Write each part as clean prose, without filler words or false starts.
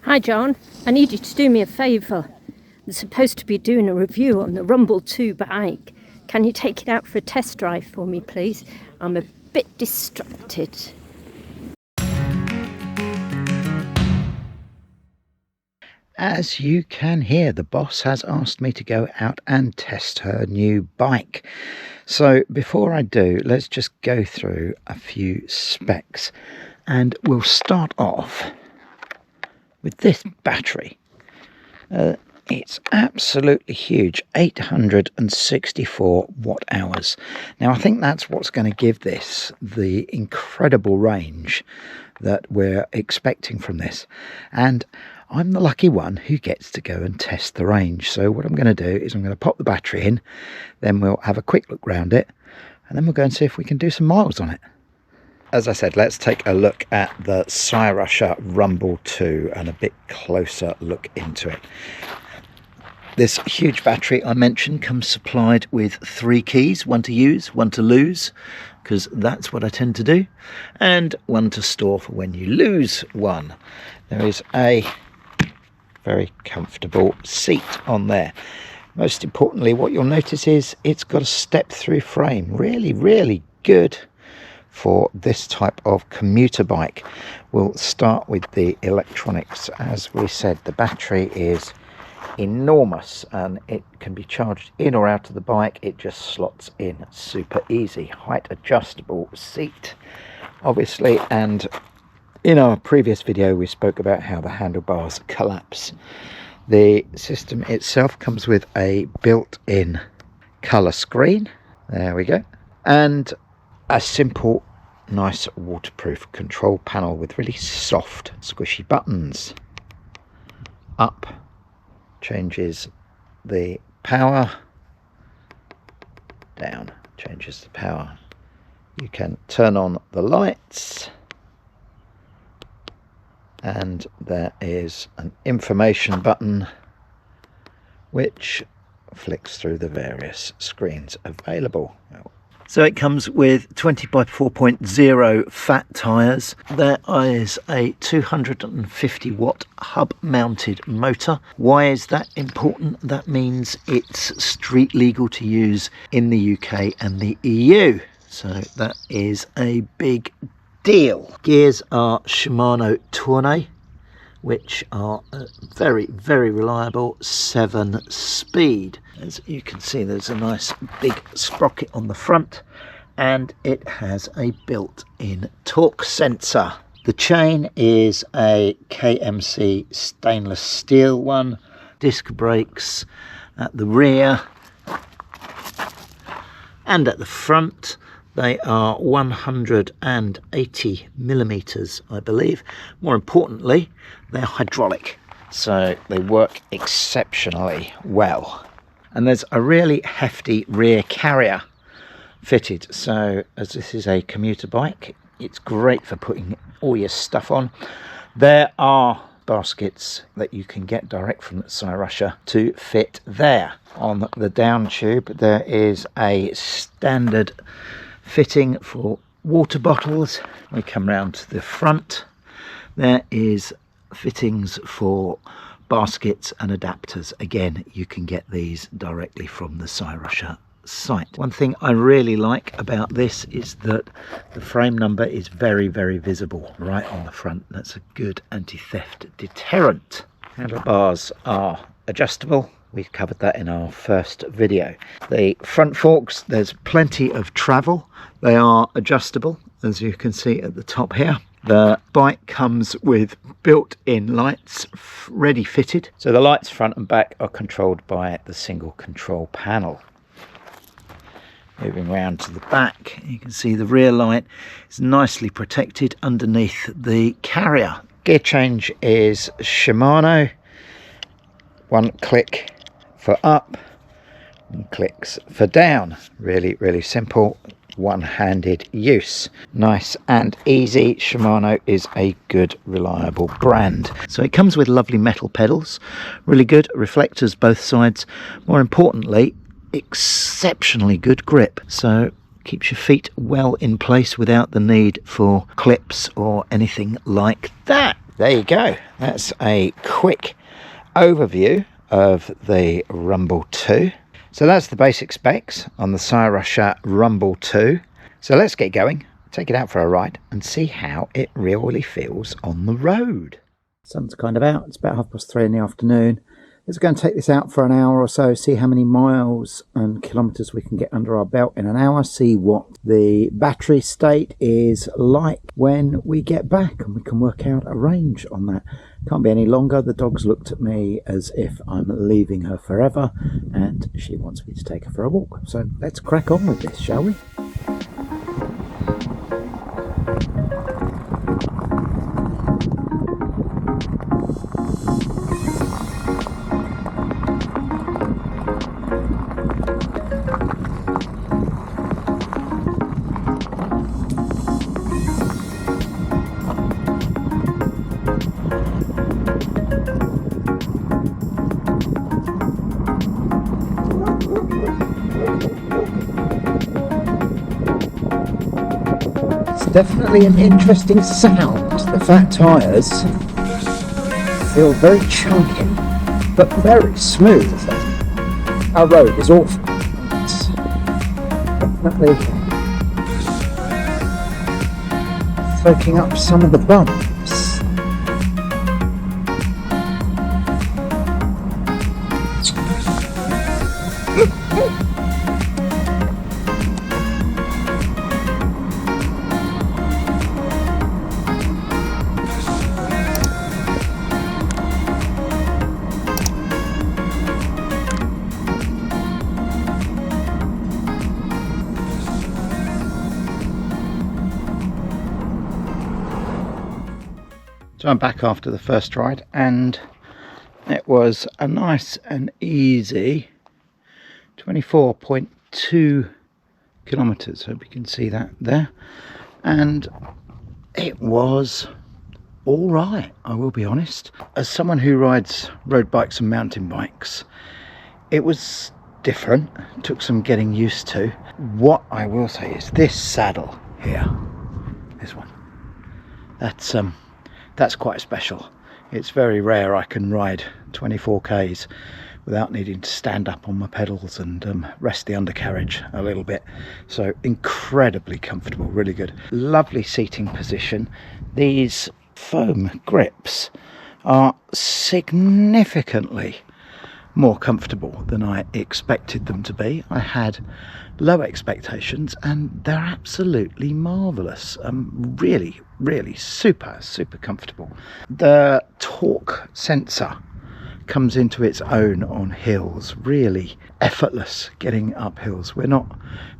Hi John, I need you to do me a favour. I'm supposed to be doing a review on the Rumble 2 bike. Can you take it out for a test drive for me, please? I'm a bit distracted. As you can hear, the boss has asked me to go out and test her new bike. So before I do, let's just go through a few specs, and we'll start off with this battery. It's absolutely huge, 864 watt hours. Now I think that's what's going to give this the incredible range that we're expecting from this, and I'm the lucky one who gets to go and test the range. So what I'm going to do is I'm going to pop the battery in, then we'll have a quick look round it, and then we'll go and see if we can do some miles on it. As I said, let's take a look at the Cyrusher Rumble 2 and a bit closer look into it. This huge battery I mentioned comes supplied with 3 keys, one to use, one to lose, because that's what I tend to do, and one to store for when you lose one. There is a very comfortable seat on there. Most importantly, what you'll notice is it's got a step-through frame. Really good for this type of commuter bike. We'll start with the electronics. As we said, the battery is enormous and it can be charged in or out of the bike. It just slots in super easy. Height adjustable seat, obviously, and in our previous video we spoke about how the handlebars collapse. The system itself comes with a built-in colour screen, there we go, and a simple nice waterproof control panel with really soft squishy buttons. Up changes the power, down changes the power. You can turn on the lights, and there is an information button which flicks through the various screens available. So it comes with 20 by 4.0 fat tyres. There is a 250 watt hub mounted motor. Why is that important? That means it's street legal to use in the UK and the EU. So that is a big deal. Gears are Shimano Tournai, which are very reliable 7-speed. As you can see, there's a nice big sprocket on the front, and it has a built-in torque sensor. The chain is a KMC stainless steel one. Disc brakes at the rear and at the front. They are 180 millimeters, I believe. More importantly, they're hydraulic, so they work exceptionally well. And there's a really hefty rear carrier fitted. So as this is a commuter bike, it's great for putting all your stuff on. There are baskets that you can get direct from Cyrusher to fit there. On the down tube, there is a standard fitting for water bottles. We come round to the front. There is fittings for baskets and adapters. Again, you can get these directly from the Cyrusher site. One thing I really like about this is that the frame number is very visible right on the front. That's a good anti-theft deterrent. Handlebars are adjustable. We covered that in our first video. The front forks, there's plenty of travel. They are adjustable, as you can see at the top here. The bike comes with built-in lights ready fitted. So the lights front and back are controlled by the single control panel. Moving round to the back, you can see the rear light is nicely protected underneath the carrier. Gear change is Shimano. One click for up and clicks for down. Really simple, one-handed use. Nice and easy. Shimano is a good, reliable brand. So it comes with lovely metal pedals, really good reflectors both sides. More importantly, exceptionally good grip, so keeps your feet well in place without the need for clips or anything like that. There you go. That's a quick overview of the Rumble 2. So that's the basic specs on the Cyrusher Rumble 2. So let's get going, take it out for a ride and see how it really feels on the road. Sun's kind of out, it's about 3:30 in the afternoon. Let's go and take this out for an hour or so, see how many miles and kilometres we can get under our belt in an hour, see what the battery state is like when we get back, and we can work out a range on that. Can't be any longer. The dog's looked at me as if I'm leaving her forever and she wants me to take her for a walk. So let's crack on with this, shall we? Definitely an interesting sound. The fat tyres feel very chunky but very smooth. Our road is awful. It's definitely soaking up some of the bumps. So I'm back after the first ride, and it was a nice and easy 24.2 kilometres. Hope you can see that there. And it was all right, I will be honest. As someone who rides road bikes and mountain bikes, it was different. It took some getting used to. What I will say is this saddle here, this one, that's quite special. It's very rare I can ride 24 k's without needing to stand up on my pedals and rest the undercarriage a little bit. So incredibly comfortable, really good. Lovely seating position. These foam grips are significantly more comfortable than I expected them to be. I had low expectations and they're absolutely marvellous. Really super comfortable. The torque sensor comes into its own on hills, really effortless getting up hills. We're not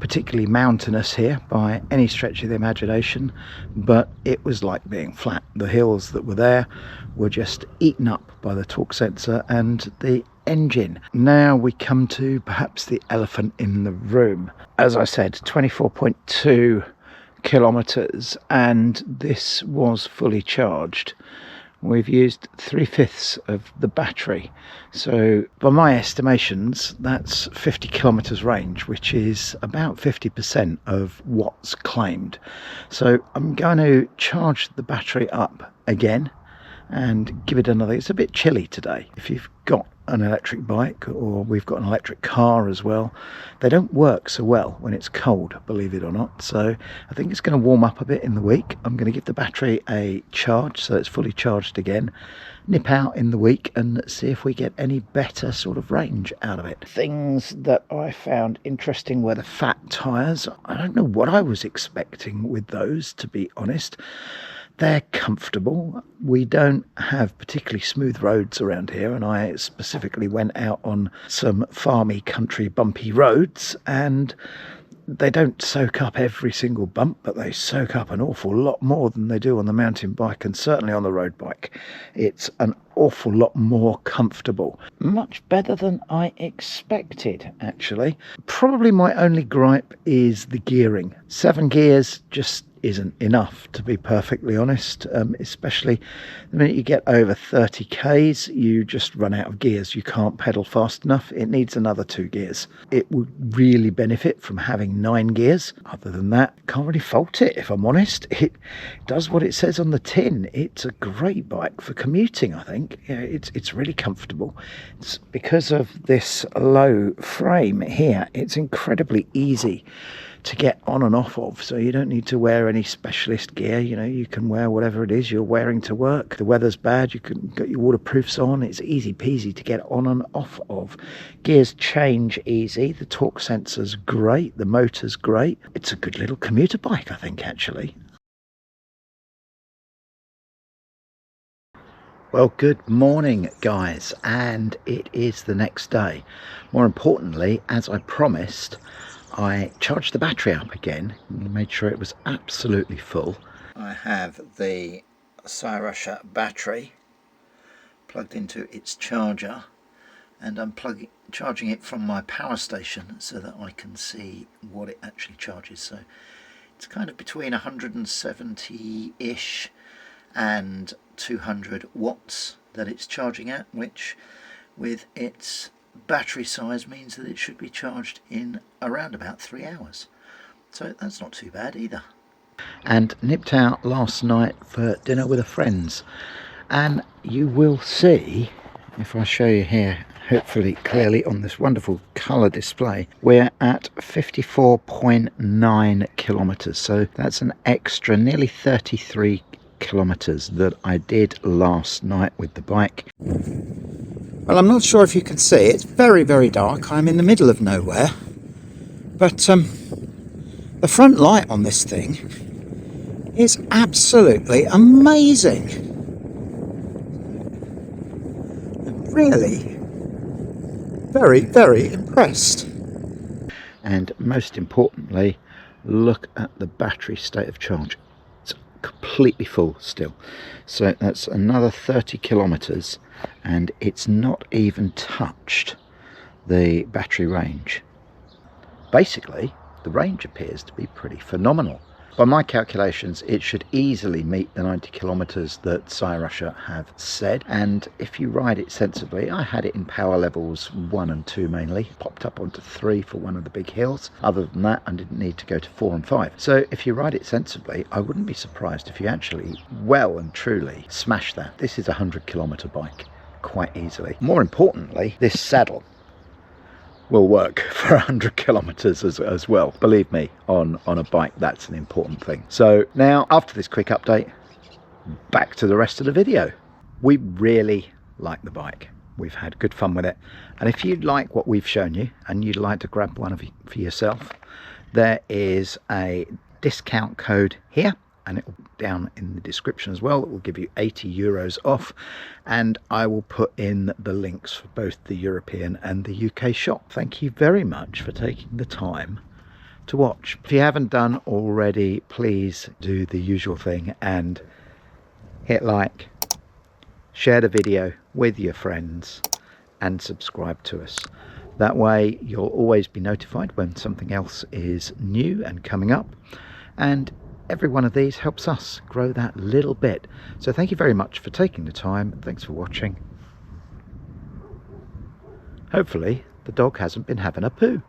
particularly mountainous here by any stretch of the imagination, but it was like being flat. The hills that were there were just eaten up by the torque sensor and the engine. Now we come to perhaps the elephant in the room. As I said, 24.2 kilometers, and this was fully charged. We've used 3/5 of the battery, so by my estimations that's 50 kilometers range, which is about 50% of what's claimed. So I'm going to charge the battery up again and give it another. It's a bit chilly today. If you've got an electric bike, or we've got an electric car as well, they don't work so well when it's cold, believe it or not. So I think it's going to warm up a bit in the week. I'm going to give the battery a charge so it's fully charged again, nip out in the week and see if we get any better sort of range out of it. Things that I found interesting were the fat tyres. I don't know what I was expecting with those, to be honest. They're comfortable. We don't have particularly smooth roads around here, and I specifically went out on some farmy country bumpy roads, and they don't soak up every single bump, but they soak up an awful lot more than they do on the mountain bike, and certainly on the road bike. It's an awful lot more comfortable. Much better than I expected, actually. Probably my only gripe is the gearing. 7 gears just isn't enough, to be perfectly honest. Especially the minute you get over 30 k's, you just run out of gears. You can't pedal fast enough. It needs another 2 gears. It would really benefit from having 9 gears. Other than that, can't really fault it, if I'm honest. It does what it says on the tin. It's a great bike for commuting, I think. You know, it's really comfortable. It's because of this low frame here, it's incredibly easy to get on and off of, so you don't need to wear any specialist gear. You know, you can wear whatever it is you're wearing to work. The weather's bad, you can get your waterproofs on. It's easy peasy to get on and off of. Gears change easy, the torque sensor's great, the motor's great. It's a good little commuter bike, I think, actually. Well, good morning, guys, and it is the next day. More importantly, as I promised, I charged the battery up again and made sure it was absolutely full. I have the Cyrusher battery plugged into its charger, and I'm charging it from my power station so that I can see what it actually charges. So it's kind of between 170-ish and 200 watts that it's charging at, which with its battery size means that it should be charged in around about 3 hours. So that's not too bad either. And nipped out last night for dinner with a friends, and you will see, if I show you here hopefully clearly on this wonderful colour display, we're at 54.9 kilometres, so that's an extra nearly 33 kilometres that I did last night with the bike. Well, I'm not sure if you can see, it's very, very dark. I'm in the middle of nowhere, but the front light on this thing is absolutely amazing. I'm really very, very impressed. And most importantly, look at the battery state of charge. It's completely full still. So that's another 30 kilometres, and it's not even touched the battery range. Basically, the range appears to be pretty phenomenal. By my calculations, it should easily meet the 90 kilometres that Cyrusher have said, and if you ride it sensibly, I had it in power levels 1 and 2 mainly, popped up onto 3 for one of the big hills. Other than that, I didn't need to go to 4 and 5. So if you ride it sensibly, I wouldn't be surprised if you actually well and truly smash that. This is a 100-kilometre bike quite easily. More importantly, this saddle will work for 100 kilometers as well. Believe me, on a bike, that's an important thing. So now, after this quick update, back to the rest of the video. We really like the bike. We've had good fun with it. And if you'd like what we've shown you and you'd like to grab one for yourself, there is a discount code here, and it will be down in the description as well. It will give you 80 euros off, and I will put in the links for both the European and the UK shop. Thank you very much for taking the time to watch. If you haven't done already, please do the usual thing and hit like, share the video with your friends, and subscribe to us. That way you'll always be notified when something else is new and coming up, and every one of these helps us grow that little bit. So thank you very much for taking the time. Thanks for watching. Hopefully the dog hasn't been having a poo.